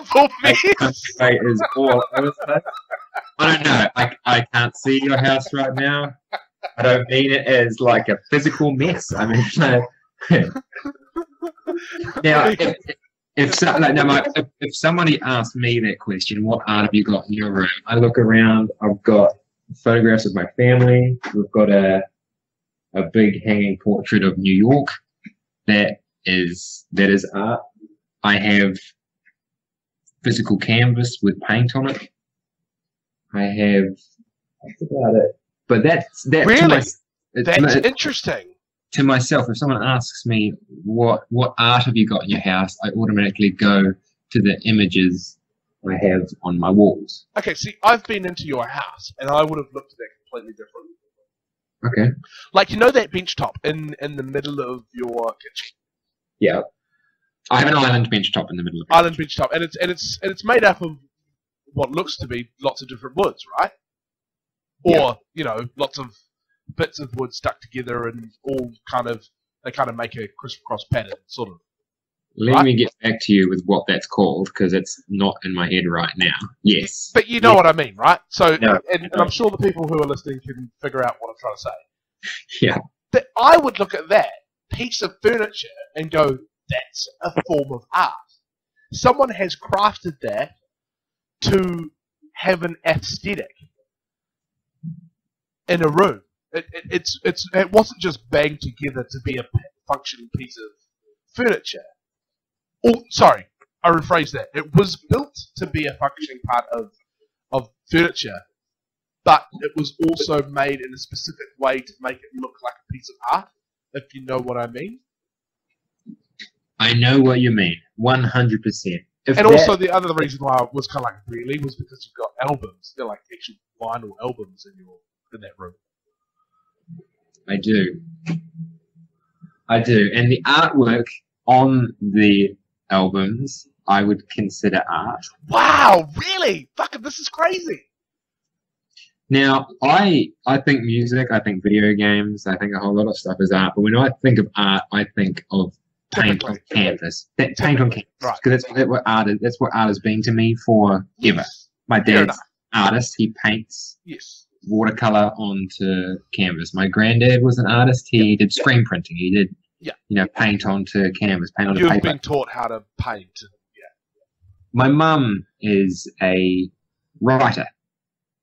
Speaker 2: horrible mess.
Speaker 1: Right, is all over the place. I don't know. I can't see your house right now. I don't mean it as like a physical mess. I mean, now if somebody asked me that question, what art have you got in your room? I look around. I've got photographs of my family. We've got a big hanging portrait of New York. That is art. I have physical canvas with paint on it. That's about it. But that's
Speaker 2: Really? That's
Speaker 1: to
Speaker 2: interesting.
Speaker 1: myself. If someone asks me what art have you got in your house, I automatically go to the images I have on my walls.
Speaker 2: Okay, see, I've been into your house, and I would have looked at that completely different.
Speaker 1: Okay.
Speaker 2: Like, you know that bench top in the middle of your kitchen?
Speaker 1: Yeah. I have an island bench top in the middle of it.
Speaker 2: Island bench top, and it's made up of what looks to be lots of different woods, right? Or,
Speaker 1: Yeah.
Speaker 2: you know, lots of bits of wood stuck together and all they kind of make a crisscross pattern, sort of.
Speaker 1: Let
Speaker 2: Right.
Speaker 1: me get back to you with what that's called, because it's not in my head right now. Yes.
Speaker 2: But you know
Speaker 1: Yeah.
Speaker 2: what I mean, right? So,
Speaker 1: No,
Speaker 2: and I'm sure the people who are listening can figure out what I'm trying to say.
Speaker 1: Yeah.
Speaker 2: That I would look at that piece of furniture and go, that's a form of art. Someone has crafted that to have an aesthetic in a room. It wasn't just banged together to be a functioning piece of furniture. Oh, sorry, I rephrased that. It was built to be a functioning part of furniture, but it was also made in a specific way to make it look like a piece of art, if you know what I mean.
Speaker 1: I know what you mean. 100%.
Speaker 2: And also the other reason why I was kind of like, really, was because you've got albums. They're like actual vinyl albums in that room.
Speaker 1: I do. And the artwork on the albums, I would consider art.
Speaker 2: Wow, really? Fucking, this is crazy.
Speaker 1: Now, I think music, I think video games, I think a whole lot of stuff is art. But when I think of art, I think of paint on canvas. Paint on canvas.
Speaker 2: Right.
Speaker 1: Because that's what art is. That's what art has been to me forever.
Speaker 2: Yes.
Speaker 1: My
Speaker 2: Fair
Speaker 1: dad's
Speaker 2: enough.
Speaker 1: artist. He paints
Speaker 2: Yes.
Speaker 1: watercolor onto canvas. My granddad was an artist. He did screen printing. He did,
Speaker 2: Yeah.
Speaker 1: paint onto canvas, paint onto
Speaker 2: You've
Speaker 1: paper.
Speaker 2: been taught how to paint. And,
Speaker 3: my mum is a writer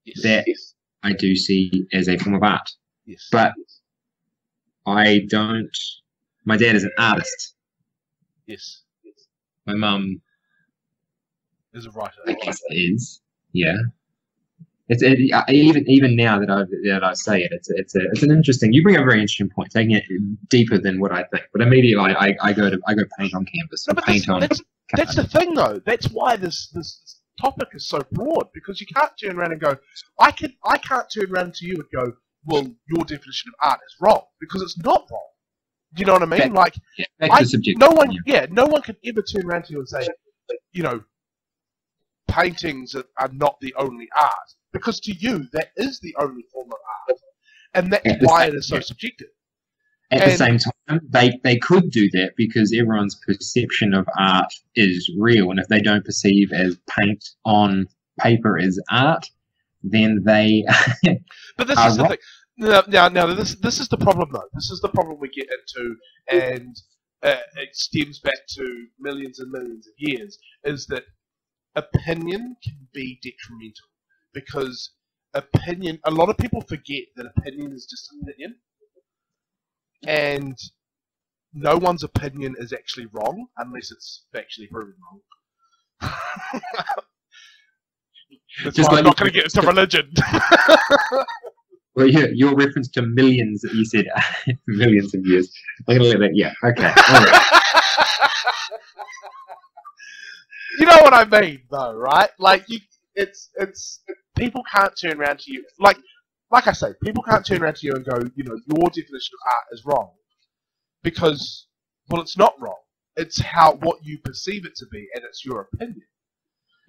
Speaker 2: Yes.
Speaker 3: that I do see as a form of art,
Speaker 2: Yes.
Speaker 3: but I don't. My dad is an artist.
Speaker 2: Yes.
Speaker 3: My mum,
Speaker 2: Is a writer.
Speaker 3: I guess, is. Yeah. Even now that I say it, it's an interesting. You bring up a very interesting point, taking it deeper than what I think. But immediately I go paint on canvas,
Speaker 2: No,
Speaker 3: or
Speaker 2: but
Speaker 3: paint on.
Speaker 2: that's the thing, though. That's why this topic is so broad, because you can't turn around and go, I can't turn around to you and go, well, your definition of art is wrong, because it's not wrong. Do you know what I mean?
Speaker 3: Back to subjective.
Speaker 2: no one can ever turn around to you and say, you know, paintings are not the only art, because to you that is the only form of art, and that's why it is so subjective.
Speaker 3: At the same time, they could do that because everyone's perception of art is real, and if they don't perceive as paint on paper as art, then they.
Speaker 2: But this is the thing. Now, this is the problem, though. This is the problem we get into, and it stems back to millions and millions of years. Is that opinion can be detrimental, because opinion. A lot of people forget that opinion is just opinion. And no one's opinion is actually wrong unless it's factually proven wrong. That's
Speaker 3: Just
Speaker 2: why
Speaker 3: like
Speaker 2: I'm not going to get into religion.
Speaker 3: Well, your reference to millions that you said, millions of years. I'm going to let that. Yeah, okay. All right.
Speaker 2: You know what I mean, though, right? Like it's people can't turn around to you like I say, people can't turn around to you and go, you know, your definition of art is wrong, because, well, it's not wrong. It's what you perceive it to be, and it's your opinion.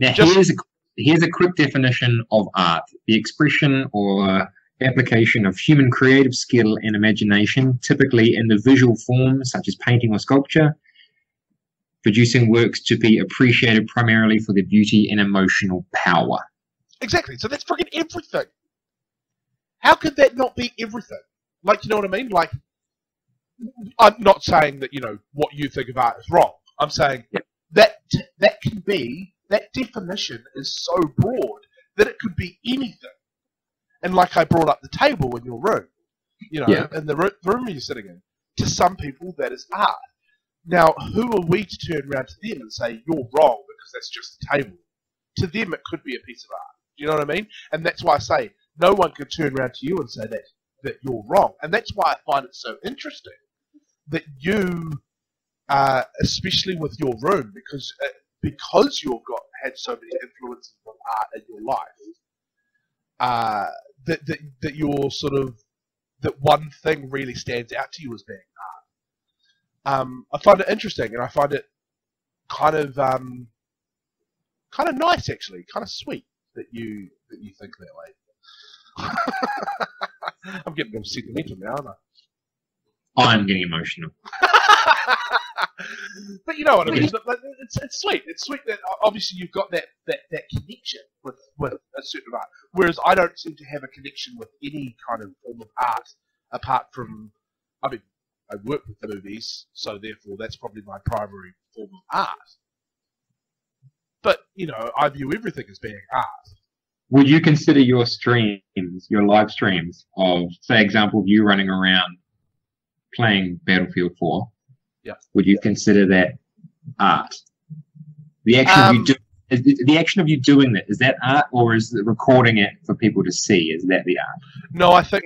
Speaker 3: Now, here's a quick definition of art: the expression or application of human creative skill and imagination, typically in the visual form, such as painting or sculpture, producing works to be appreciated primarily for their beauty and emotional power.
Speaker 2: Exactly. So that's freaking everything. How could that not be everything? Like, you know what I mean? Like, I'm not saying that, you know, what you think of art is wrong. I'm saying that can be, that definition is so broad that it could be anything. And like I brought up the table in your room, you know, in the room you're sitting in, to some people that is art. Now, who are we to turn around to them and say, you're wrong because that's just a table? To them, it could be a piece of art. Do you know what I mean? And that's why I say, no one could turn around to you and say that you're wrong. And that's why I find it so interesting that you, especially with your room, because you've had so many influences of art in your life, that you're sort of, that one thing really stands out to you as being art. I find it interesting, and I find it kind of nice, actually, kind of sweet that you think that way. I'm getting all sentimental now, aren't I?
Speaker 3: I'm getting emotional.
Speaker 2: But you know what I mean. It's sweet. It's sweet that obviously you've got that connection with a certain art, whereas I don't seem to have a connection with any kind of form of art apart from. I mean, I work with movies, so therefore that's probably my primary form of art. But you know, I view everything as being art.
Speaker 3: Would you consider your streams, your live streams of, say, example of you running around playing Battlefield 4?
Speaker 2: Yeah.
Speaker 3: Would you consider that art? The action of you doing that, is that art, or is it recording it for people to see? Is that the art?
Speaker 2: No, I think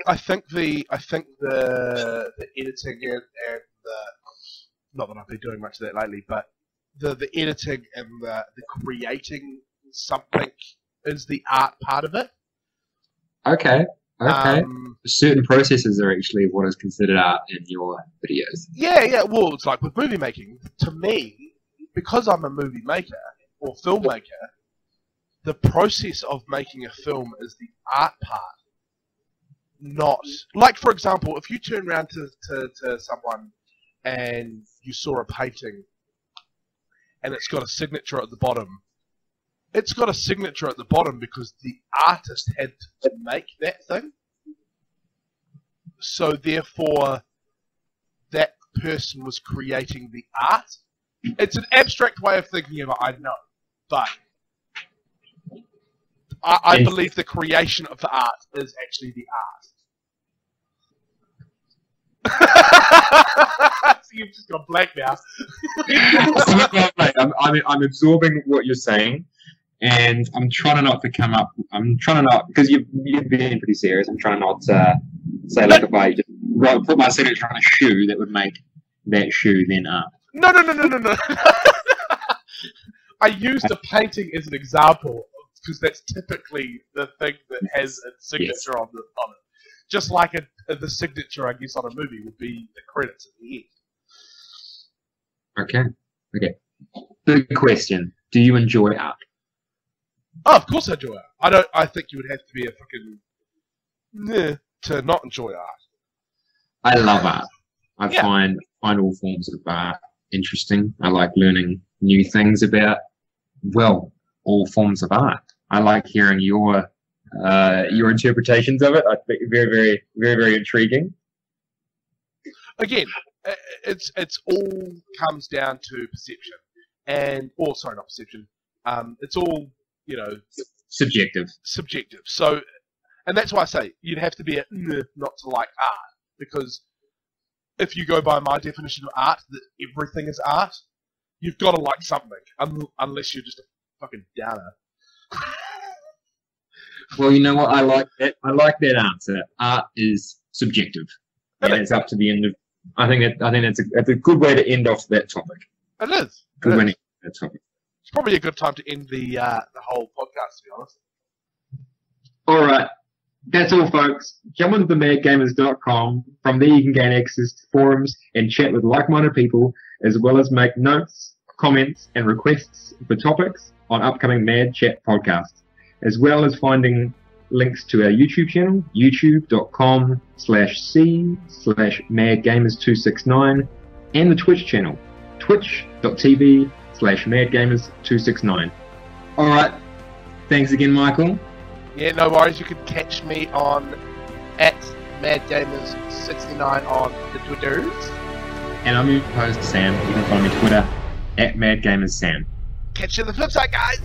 Speaker 2: the editing and the, not that I've been doing much of that lately, but the editing and the creating something is the art part of it.
Speaker 3: Okay. Certain processes are actually what is considered art in your videos.
Speaker 2: Yeah. Well, it's like with movie making. To me, because I'm a movie maker or filmmaker, the process of making a film is the art part. Not like, for example, if you turn around to someone and you saw a painting and it's got a signature at the bottom. It's got a signature at the bottom because the artist had to make that thing. So therefore, that person was creating the art. It's an abstract way of thinking of it, I know. but I believe the creation of the art is actually the art. So you've just got blank now.
Speaker 3: I'm absorbing what you're saying, and I'm trying not to come up. I'm trying not because you're being pretty serious. I'm trying not to say like if I just put my signature on a shoe, that would make that shoe then art.
Speaker 2: No. I used a painting as an example because that's typically the thing that has a signature on it. Just like the signature, I guess, on a movie would be the credits at the end.
Speaker 3: Okay. Big question: do you enjoy art?
Speaker 2: Oh, of course I enjoy art. I think you would have to be a fucking to not enjoy art.
Speaker 3: I love art. I find all forms of art interesting. I like learning new things about, well, all forms of art. I like hearing your interpretations of it. I think very, very, very, very intriguing.
Speaker 2: Again, it's all comes down to perception, not perception. It's all
Speaker 3: subjective.
Speaker 2: Subjective. So, and that's why I say you'd have to be not to like art, because if you go by my definition of art, that everything is art, you've got to like something, unless you're just a fucking downer.
Speaker 3: Well, you know what? I like that. I like that answer. Art is subjective, and it's up to the end of. I think that's a good way to end off that topic.
Speaker 2: It is.
Speaker 3: Good way to end that topic.
Speaker 2: It's probably a good time to end the whole podcast, to be honest.
Speaker 1: All right. That's all, folks. Jump onto themadgamers.com. From there, you can gain access to forums and chat with like-minded people, as well as make notes, comments, and requests for topics on upcoming Mad Chat podcasts, as well as finding links to our YouTube channel, youtube.com/c/madgamers269, and the Twitch channel, twitch.tv/madgamers269. All right. Thanks again, Michael.
Speaker 2: Yeah, no worries. You can catch me on @MadGamers69 on the Twitters.
Speaker 3: And I'm your host, Sam. You can find me on Twitter @MadGamersSam.
Speaker 2: Catch you on the flip side, guys!